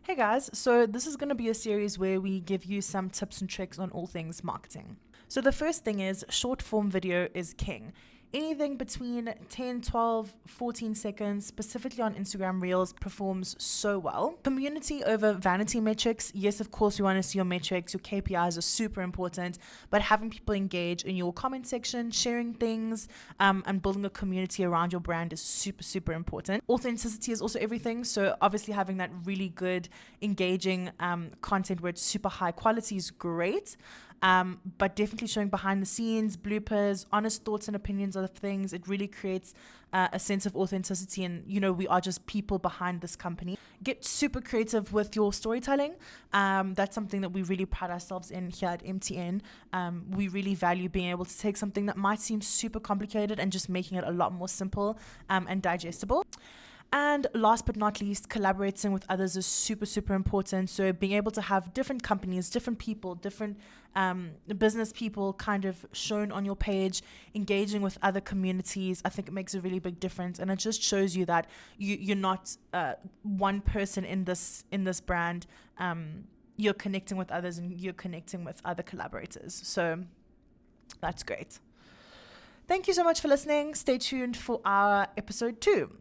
Hey guys, so this is going to be a series where we give you some tips and tricks on all things marketing. So the first thing is short form video is king. Anything between 10, 12, 14 seconds, specifically on Instagram Reels, performs so well. Community over vanity metrics. Yes, of course, we want to see your metrics. Your KPIs are super important, but having people engage in your comment section, sharing things, and building a community around your brand is super, super important. Authenticity is also everything. So obviously having that really good, engaging content where it's super high quality is great. But definitely showing behind the scenes, bloopers, honest thoughts and opinions of things. It really creates a sense of authenticity, and we are just people behind this company. Get super creative with your storytelling. That's something that we really pride ourselves in here at MTN. We really value being able to take something that might seem super complicated and just making it a lot more simple and digestible. And last but not least, collaborating with others is super, super important. So being able to have different companies, different people, different business people kind of shown on your page, engaging with other communities, I think it makes a really big difference. And it just shows you that you're not one person in this brand. You're connecting with others and you're connecting with other collaborators. So that's great. Thank you so much for listening. Stay tuned for our episode 2.